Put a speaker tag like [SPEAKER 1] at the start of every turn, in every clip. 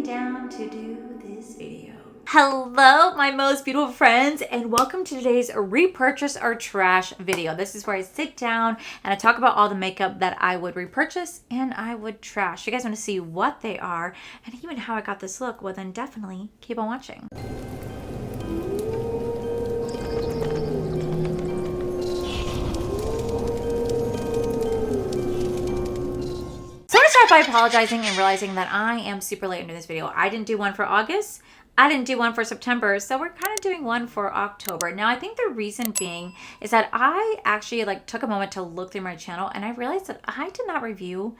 [SPEAKER 1] down to do this video. Hello, my most beautiful friends, and welcome to today's repurchase or trash video. This is where I sit down and I talk about all the makeup that I would repurchase and I would trash. If you guys want to see what they are and even how I got this look, well then definitely keep on watching. So I'm going to start by apologizing and realizing that I am super late into this video. I didn't do one for August. I didn't do one for September, so we're kind of doing one for October. Now, I think the reason being is that I actually took a moment to look through my channel and I realized that I did not review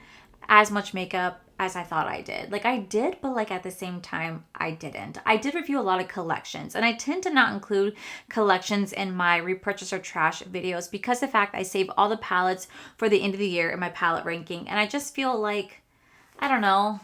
[SPEAKER 1] as much makeup as I thought I did. I did, but at the same time, I didn't. I did review a lot of collections, and I tend to not include collections in my repurchase or trash videos because the fact I save all the palettes for the end of the year in my palette ranking, and I just feel like, I don't know,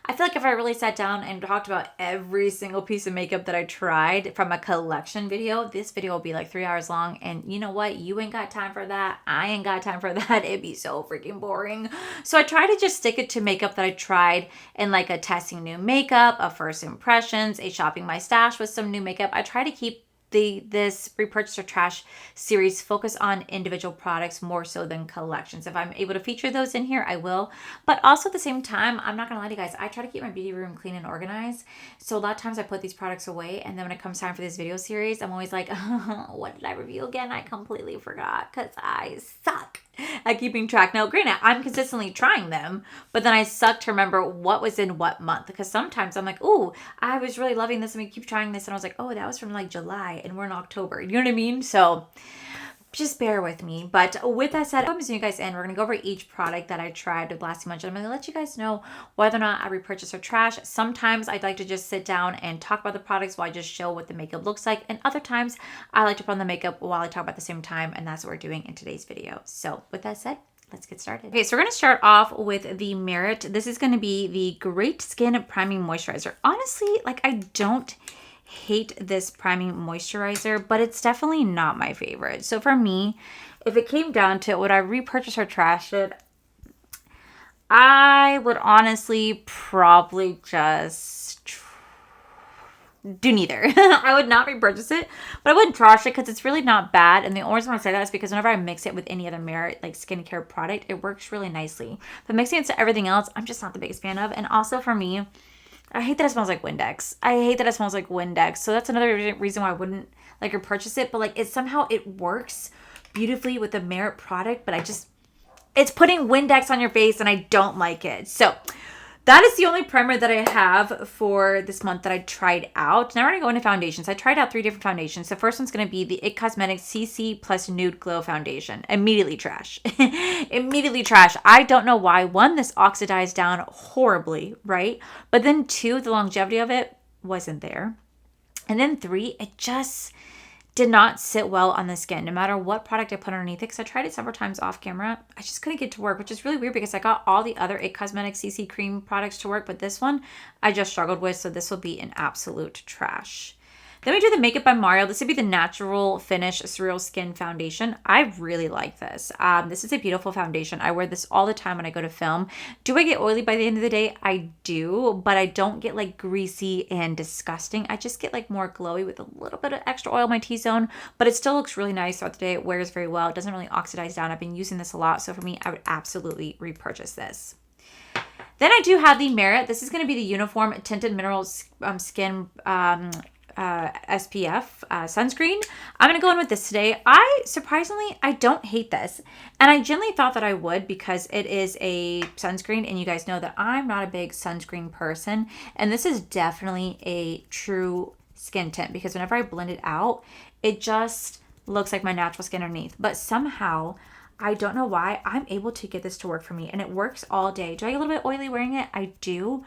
[SPEAKER 1] I feel like if I really sat down and talked about every single piece of makeup that I tried from a collection video, this video will be 3 hours long. And you know what? You ain't got time for that. I ain't got time for that. It'd be so freaking boring. So I try to just stick it to makeup that I tried in a testing new makeup, a first impressions, a shopping my stash with some new makeup. I try to keep this repurchase or trash series focus on individual products more so than collections. If I'm able to feature those in here, I will. But also at the same time, I'm not gonna lie to you guys, I try to keep my beauty room clean and organized. So a lot of times I put these products away, and then when it comes time for this video series, I'm always like, what did I review again? I completely forgot because I suck at keeping track. Now, granted, I'm consistently trying them, but then I suck to remember what was in what month, because sometimes I'm like, oh, I was really loving this and we keep trying this, and I was like, oh, that was from July and we're in October. You know what I mean? So just bear with me. But with that said, I'm zooming you guys in. We're going to go over each product that I tried the last 2 months. I'm going to let you guys know whether or not I repurchase or trash. Sometimes I'd like to just sit down and talk about the products while I just show what the makeup looks like. And other times I like to put on the makeup while I talk about the same time. And that's what we're doing in today's video. So with that said, let's get started. Okay, so we're going to start off with the Merit. This is going to be the Great Skin Priming Moisturizer. Honestly, I don't hate this priming moisturizer, but it's definitely not my favorite. So for me, if it came down to it, would I repurchase or trash it? I would honestly probably just do neither. I would not repurchase it, but I wouldn't trash it because it's really not bad. And the only reason I say that is because whenever I mix it with any other Merit skincare product, it works really nicely. But mixing it to everything else, I'm just not the biggest fan of. And also for me, I hate that it smells like Windex. I hate that it smells like Windex. So that's another reason why I wouldn't repurchase it. But it somehow it works beautifully with the Merit product. But it's putting Windex on your face and I don't like it. So that is the only primer that I have for this month that I tried out. Now we're going to go into foundations. I tried out 3 different foundations. The first one's going to be the IT Cosmetics CC Plus Nude Glow Foundation. Immediately trash. Immediately trash. I don't know why. 1, this oxidized down horribly, right? But then 2, the longevity of it wasn't there. And then 3, it just did not sit well on the skin, no matter what product I put underneath it, because I tried it several times off camera. I just couldn't get to work, which is really weird because I got all the other IT Cosmetics CC cream products to work, but this one I just struggled with, so this will be an absolute trash. Then we do the Makeup by Mario. This would be the Natural Finish Surreal Skin Foundation. I really like this. This is a beautiful foundation. I wear this all the time when I go to film. Do I get oily by the end of the day? I do, but I don't get greasy and disgusting. I just get more glowy with a little bit of extra oil in my T-zone, but it still looks really nice throughout the day. It wears very well. It doesn't really oxidize down. I've been using this a lot, so for me, I would absolutely repurchase this. Then I do have the Merit. This is going to be the Uniform Tinted Mineral Skin SPF sunscreen. I'm going to go in with this today. Surprisingly, I don't hate this. And I genuinely thought that I would because it is a sunscreen, and you guys know that I'm not a big sunscreen person. And this is definitely a true skin tint because whenever I blend it out, it just looks like my natural skin underneath. But somehow, I don't know why, I'm able to get this to work for me, and it works all day. Do I get a little bit oily wearing it? I do.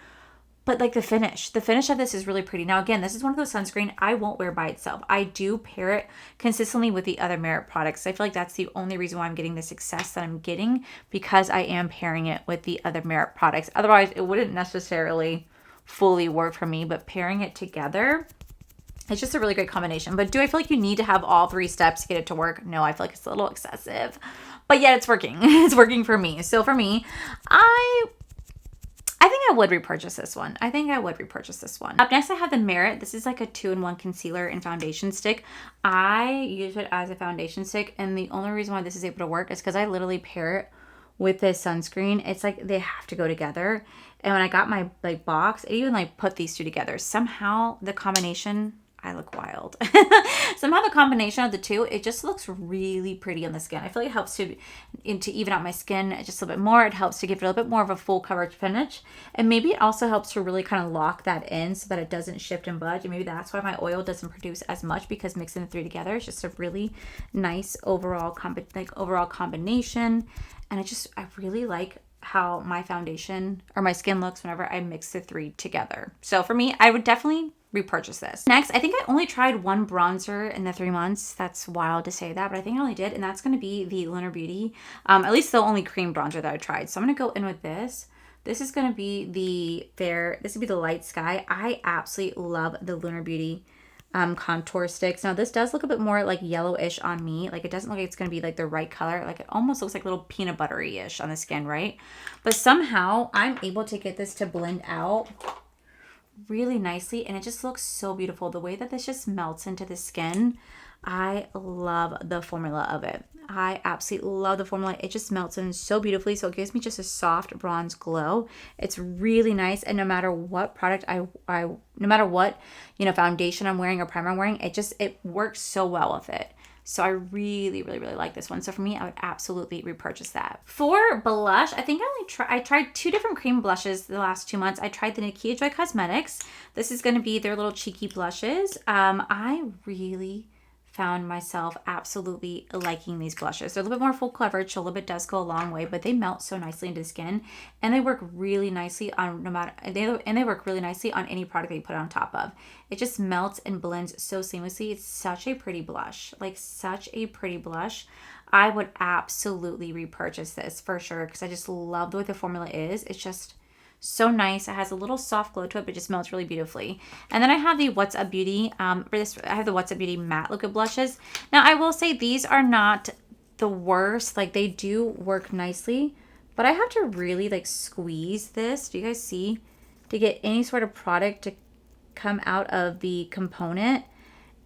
[SPEAKER 1] But the finish of this is really pretty. Now, again, this is one of those sunscreen I won't wear by itself. I do pair it consistently with the other Merit products. I feel like that's the only reason why I'm getting the success that I'm getting, because I am pairing it with the other Merit products. Otherwise, it wouldn't necessarily fully work for me, but pairing it together, it's just a really great combination. But do I feel like you need to have all 3 steps to get it to work? No, I feel like it's a little excessive. But yet it's working. It's working for me. So for me, I I think I would repurchase this one. I think I would repurchase this one. Up next, I have the Merit. This is like a 2-in-1 concealer and foundation stick. I use it as a foundation stick, and the only reason why this is able to work is because I literally pair it with this sunscreen. It's like they have to go together. And when I got my like box, it even like put these two together. Somehow the combination, I look wild. Somehow the combination of the two, it just looks really pretty on the skin. I feel like it helps to even out my skin just a little bit more. It helps to give it a little bit more of a full coverage finish. And maybe it also helps to really kind of lock that in so that it doesn't shift and budge. And maybe that's why my oil doesn't produce as much, because mixing the three together is just a really nice overall combination. And I really like how my foundation or my skin looks whenever I mix the three together. So for me, I would definitely repurchase this. Next, I think I only tried one bronzer in the 3 months. That's wild to say that, but I think I only did, and that's going to be the Lunar Beauty. At least the only cream bronzer that I tried. So I'm going to go in with this. This is going to be this would be the Light Sky. I absolutely love the Lunar Beauty contour sticks. Now this does look a bit more like yellowish on me. Like it doesn't look like it's going to be like the right color. Like it almost looks like a little peanut buttery-ish on the skin, right? But somehow I'm able to get this to blend out really nicely, and it just looks so beautiful. The way that this just melts into the skin, I love the formula of it. I absolutely love the formula. It just melts in so beautifully, so it gives me just a soft bronze glow. It's really nice, and no matter what product no matter what, foundation I'm wearing or primer I'm wearing, it works so well with it. So I really, really, really like this one. So for me, I would absolutely repurchase that. For blush, I think I tried 2 different cream blushes the last 2 months. I tried the Nakia Joy Cosmetics. This is going to be their little cheeky blushes. I really found myself absolutely liking these blushes. They're a little bit more full coverage, so a little bit does go a long way, but they melt so nicely into the skin, and they work really nicely on they work really nicely on any product that you put on top of. It just melts and blends so seamlessly. It's such a pretty blush, like such a pretty blush. I would absolutely repurchase this for sure, because I just love the way the formula is. It's just so nice. It has a little soft glow to it, but just melts really beautifully. And then I have the What's Up Beauty. I have the What's Up Beauty matte liquid blushes. Now I will say these are not the worst. Like they do work nicely, but I have to really like squeeze this. Do you guys see? To get any sort of product to come out of the component.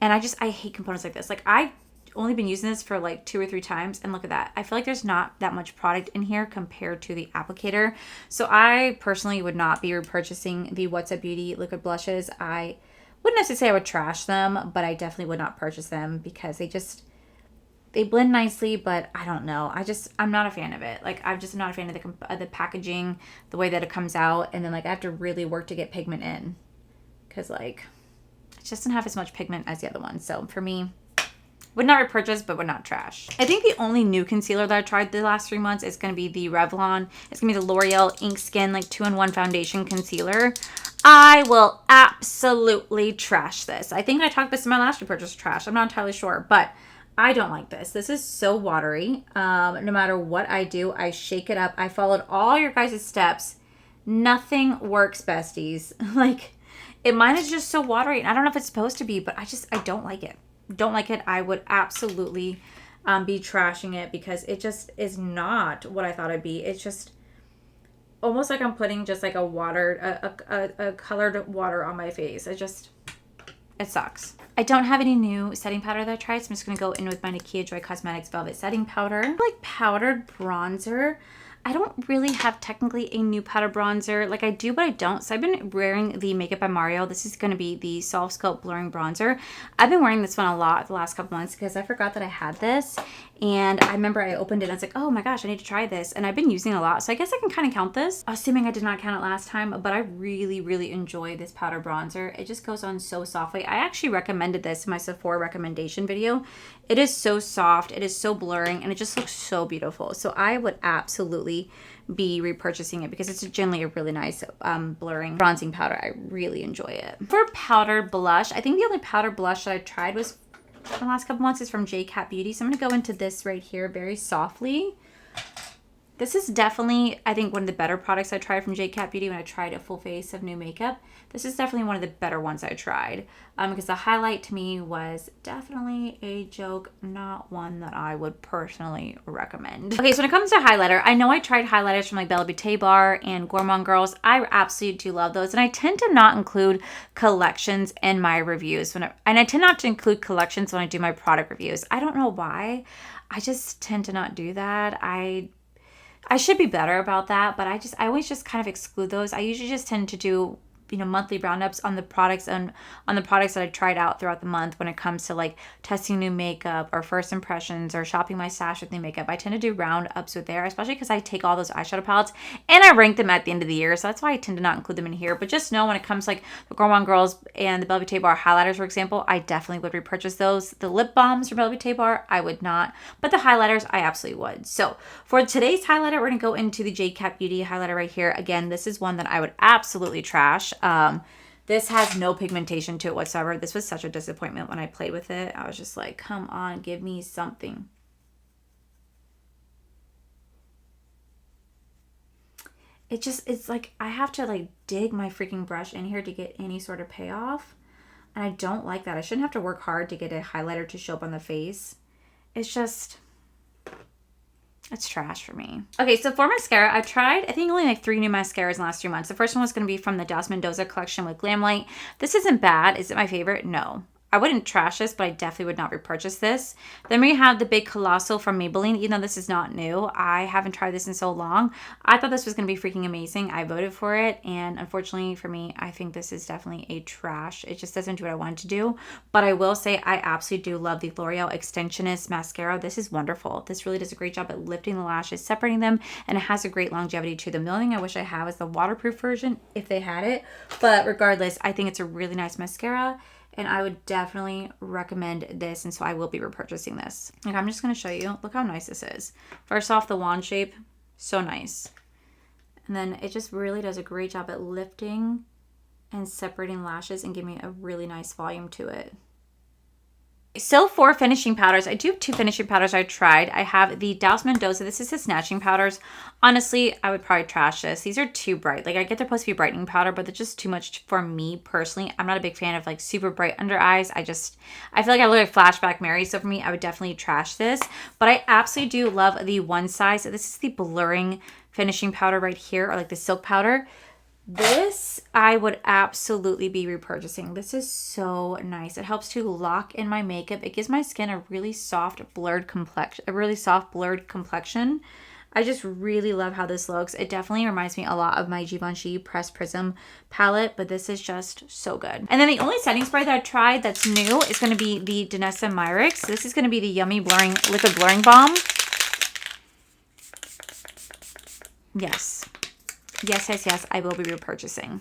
[SPEAKER 1] And I hate components like this. Like I've only been using this for like 2 or 3 times, and look at that. I feel like there's not that much product in here compared to the applicator. So I personally would not be repurchasing the What's Up Beauty liquid blushes. I wouldn't necessarily say I would trash them, but I definitely would not purchase them because they blend nicely, but I don't know. I'm not a fan of it. Like I'm just not a fan of the packaging, the way that it comes out, and then like I have to really work to get pigment in, because like it just doesn't have as much pigment as the other one. So for me, would not repurchase, but would not trash. I think the only new concealer that I tried the last 3 months is going to be the Revlon. It's going to be the L'Oreal Ink Skin like 2-in-1 foundation concealer. I will absolutely trash this. I think I talked this in my last repurchase trash. I'm not entirely sure, but I don't like this. This is so watery. No matter what I do, I shake it up. I followed all your guys' steps. Nothing works, besties. Like, mine is just so watery. And I don't know if it's supposed to be, but I don't like it. Don't like it. I would absolutely be trashing it because it just is not what I thought it'd be. It's just almost like I'm putting just like a colored water on my face. It sucks. I don't have any new setting powder that I tried, so I'm just going to go in with my Nakia Joy Cosmetics Velvet Setting Powder. Like powdered bronzer. I don't really have technically a new powder bronzer. Like I do, but I don't. So I've been wearing the Makeup by Mario. This is going to be the Soft Sculpt Blurring Bronzer. I've been wearing this one a lot the last couple months because I forgot that I had this. And I remember I opened it and I was like, oh my gosh, I need to try this. And I've been using it a lot. So I guess I can kind of count this. Assuming I did not count it last time, but I really, really enjoy this powder bronzer. It just goes on so softly. I actually recommended this in my Sephora recommendation video. It is so soft. It is so blurring and it just looks so beautiful. So I would absolutely be repurchasing it because it's generally a really nice blurring bronzing powder. I really enjoy it. For powdered blush, I think the only powder blush that I tried was the last couple months is from J Cat Beauty. So I'm going to go into this right here very softly. This is definitely, I think, one of the better products I tried from JCat Beauty when I tried a full face of new makeup. This is definitely one of the better ones I tried because the highlight to me was definitely a joke, not one that I would personally recommend. Okay, so when it comes to highlighter, I know I tried highlighters from like Bella Beauté Bar and Gourmand Girls. I absolutely do love those, and I tend to not include collections in my reviews. And I tend not to include collections when I do my product reviews. I don't know why. I just tend to not do that. I should be better about that, but I always just kind of exclude those. I usually just tend to do, you know, monthly roundups on the products and on the products that I tried out throughout the month when it comes to like testing new makeup or first impressions or shopping my stash with new makeup. I tend to do roundups with there, especially because I take all those eyeshadow palettes and I rank them at the end of the year. So that's why I tend to not include them in here. But just know when it comes to like the Gourmand Girls and the Bella Beauté Bar highlighters, for example, I definitely would repurchase those. The lip balms from Bella Beauté Bar, I would not. But the highlighters, I absolutely would. So for today's highlighter, we're going to go into the JCat Beauty highlighter right here. Again, this is one that I would absolutely trash. This has no pigmentation to it whatsoever. This was such a disappointment when I played with it. I was just like, come on, give me something. It's like I have to like dig my freaking brush in here to get any sort of payoff. And I don't like that. I shouldn't have to work hard to get a highlighter to show up on the face. It's just... it's trash for me. Okay, so for mascara, I've tried, I think only like 3 new mascaras in the last 3 months. The first one was going to be from the Dos Mendoza collection with Glam Light. This isn't bad. Is it my favorite? No. I wouldn't trash this, but I definitely would not repurchase this. Then we have the Big Colossal from Maybelline. Even though this is not new, I haven't tried this in so long. I thought this was going to be freaking amazing. I voted for it, and unfortunately for me, I think this is definitely a trash. It just doesn't do what I wanted to do. But I will say I absolutely do love the L'Oreal Extensionist Mascara. This is wonderful. This really does a great job at lifting the lashes, separating them, and it has a great longevity to them. The only thing I wish I had was the waterproof version, if they had it. But regardless, I think it's a really nice mascara, and I would definitely recommend this, and so I will be repurchasing this. Like, I'm just going to show you. Look how nice this is. First off, the wand shape, so nice. And then it just really does a great job at lifting and separating lashes and giving a really nice volume to it. So for finishing powders, I do have 2 finishing powders I tried. I have the Dos Mendoza. This is the snatching powders. Honestly, I would probably trash this. These are too bright. Like, I get they're supposed to be brightening powder, but they're just too much for me personally. I'm not a big fan of like super bright under eyes. I feel like I look like Flashback Mary. So for me, I would definitely trash this. But I absolutely do love the one size. This is the blurring finishing powder right here, or like the silk powder. This I would absolutely be repurchasing. This is so nice. It helps to lock in my makeup. It gives my skin a really soft blurred complexion. I just really love how this looks. It definitely reminds me a lot of my Givenchy Pressed Prism palette, but this is just so good. And then the only setting spray that I tried that's new is going to be the Danessa Myrix. This is going to be the Yummy Liquid Blurring Balm. Yes. Yes, I will be repurchasing.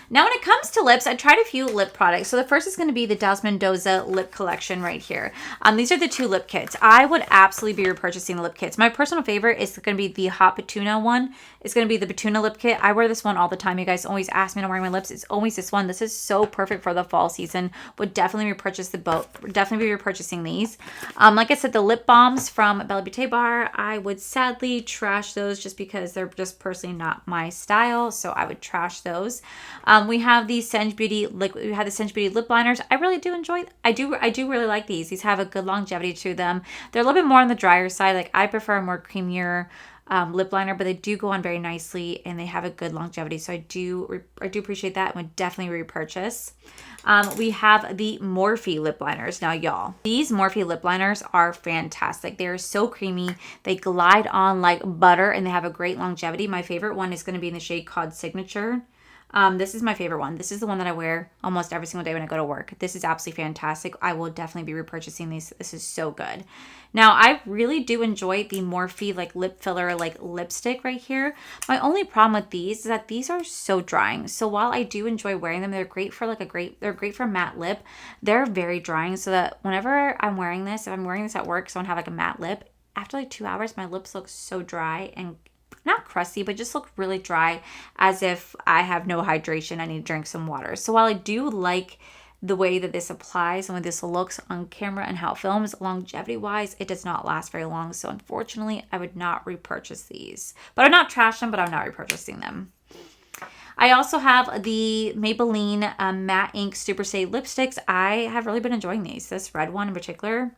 [SPEAKER 1] Now, when it comes to lips, I tried a few lip products. So the first is going to be the Dos Mendoza lip collection right here. These are the 2 lip kits. I would absolutely be repurchasing the lip kits. My personal favorite is going to be the Hot Petuna one. It's going to be the Petuna lip kit. I wear this one all the time. You guys always ask me to wear my lips. It's always this one. This is so perfect for the fall season. Would definitely repurchase the both. Definitely be repurchasing these. Like I said, the lip balms from Bella Beauté Bar, I would sadly trash those just because they're just personally not my style. So I would trash those. We have the Senj Beauty lip liners. I really do enjoy. I do really like these. These have a good longevity to them. They're a little bit more on the drier side. Like, I prefer a more creamier lip liner, but they do go on very nicely and they have a good longevity. So I do appreciate that and would definitely repurchase. We have the Morphe lip liners. Now, y'all, these Morphe lip liners are fantastic. They're so creamy. They glide on like butter and they have a great longevity. My favorite one is going to be in the shade called Signature. This is my favorite one. This is the one that I wear almost every single day when I go to work. This is absolutely fantastic. I will definitely be repurchasing these. This is so good. Now, I really do enjoy the Morphe like lip filler like lipstick right here. My only problem with these is that these are so drying. So while I do enjoy wearing them, they're great for they're great for matte lip. They're very drying, so that whenever I'm wearing this, if I'm wearing this at work, so I don't have like a matte lip, after like 2 hours, my lips look so dry and not crusty, but just look really dry, as if I have no hydration. I need to drink some water. So while I do like the way that this applies and what this looks on camera and how it films, longevity wise, it does not last very long. So unfortunately, I would not repurchase these. But I'm not trashing them, but I'm not repurchasing them. I also have the Maybelline Matte Ink Super Stay lipsticks. I have really been enjoying these. This red one in particular,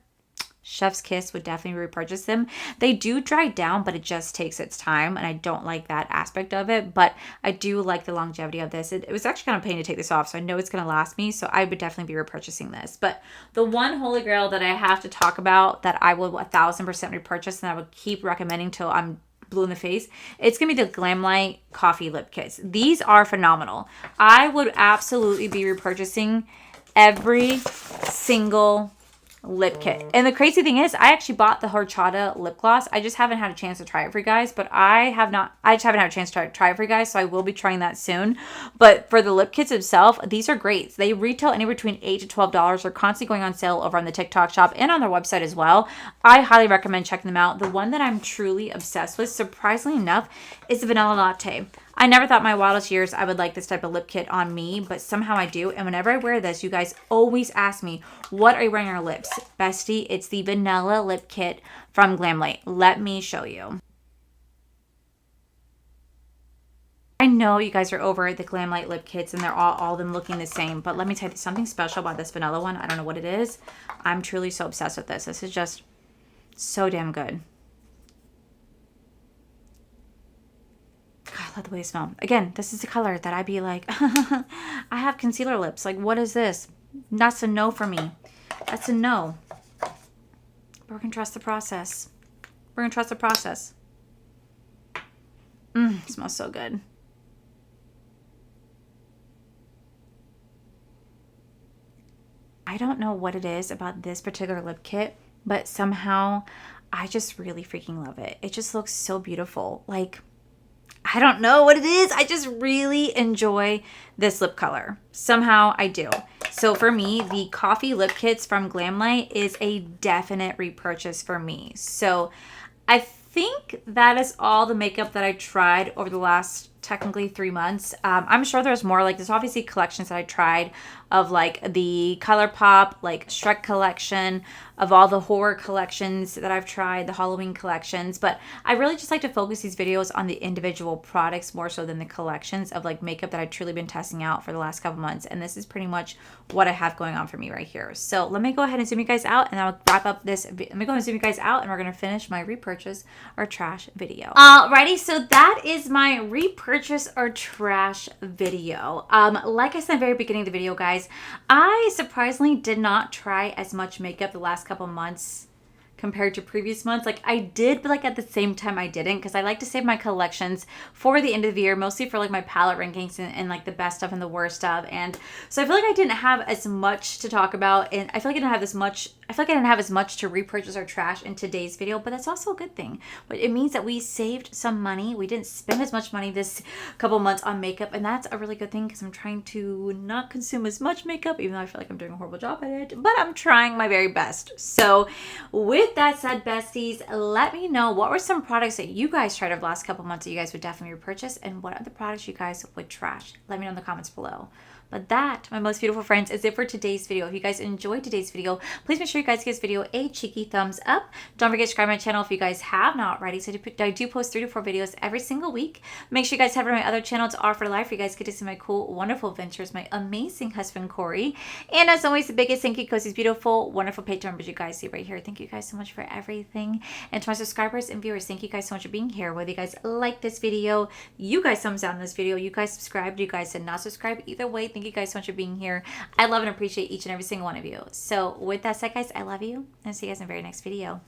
[SPEAKER 1] chef's kiss, would definitely repurchase them. They do dry down, but it just takes its time, and I don't like that aspect of it, but I do like the longevity of this. It was actually kind of a pain to take this off, so I know it's going to last me, so I would definitely be repurchasing this. But the one holy grail that I have to talk about that I will 1000% repurchase and I would keep recommending till I'm blue in the face, it's gonna be the Glamlight coffee lip kits. These are phenomenal. I would absolutely be repurchasing every single lip kit. And the crazy thing is, I actually bought the horchata lip gloss. I just haven't had a chance to try it for you guys, but I just haven't had a chance to try it for you guys, so I will be trying that soon. But for the lip kits itself, these are great. They retail anywhere between $8 to $12. They're constantly going on sale over on the TikTok shop and on their website as well. I highly recommend checking them out. The one that I'm truly obsessed with, surprisingly enough, is the vanilla latte. I never thought in my wildest years I would like this type of lip kit on me, but somehow I do. And whenever I wear this, you guys always ask me, what are you wearing on your lips? Bestie, it's the vanilla lip kit from Glamlight. Let me show you. I know you guys are over the Glamlight lip kits and they're all of them looking the same, but let me tell you something special about this vanilla one. I don't know what it is. I'm truly so obsessed with this. This is just so damn good. God, I love the way they smell. Again, this is the color that I'd be like, I have concealer lips. Like, what is this? That's a no for me. That's a no. But we're going to trust the process. We're going to trust the process. It smells so good. I don't know what it is about this particular lip kit, but somehow I just really freaking love it. It just looks so beautiful. Like, I don't know what it is. I just really enjoy this lip color. Somehow I do. So for me, the coffee lip kits from Glamlight is a definite repurchase for me. So I think that is all the makeup that I tried over the last technically 3 months. I'm sure there's more. Like, there's obviously collections that I tried of like the ColourPop, like Shrek collection, of all the horror collections that I've tried, the Halloween collections. But I really just like to focus these videos on the individual products more so than the collections of like makeup that I've truly been testing out for the last couple months. And this is pretty much what I have going on for me right here. So let me go ahead and zoom you guys out and I'll wrap up this. Let me go ahead and zoom you guys out and we're going to finish my repurchase or trash video. Alrighty, so that is my repurchase or trash video. Like I said at the very beginning of the video, guys, I surprisingly did not try as much makeup the last couple months compared to previous months. Like, I did, but like at the same time I didn't, because I like to save my collections for the end of the year, mostly for like my palette rankings and like the best stuff and the worst stuff. And so I feel like I didn't have as much to talk about, and I feel like I didn't have as much to repurchase or trash in today's video, but that's also a good thing. But it means that we saved some money. We didn't spend as much money this couple months on makeup, and that's a really good thing because I'm trying to not consume as much makeup, even though I feel like I'm doing a horrible job at it, but I'm trying my very best. So with that said, besties, let me know what were some products that you guys tried over the last couple months that you guys would definitely repurchase, and what other products you guys would trash. Let me know in the comments below. But that, my most beautiful friends, is it for today's video. If you guys enjoyed today's video, please make sure you guys give this video a cheeky thumbs up. Don't forget to subscribe to my channel if you guys have not already. So I do post 3 to 4 videos every single week. Make sure you guys head over to my other channel, to R for Life, where you guys get to see my cool, wonderful adventures, my amazing husband, Corey. And as always, the biggest thank you goes to these beautiful, wonderful Patreon members you guys see right here. Thank you guys so much for everything. And to my subscribers and viewers, thank you guys so much for being here. Whether you guys like this video, you guys thumbs down this video, you guys subscribed, you guys did not subscribe, either way, thank you guys so much for being here. I love and appreciate each and every single one of you. So with that said, guys, I love you, and see you guys in the very next video.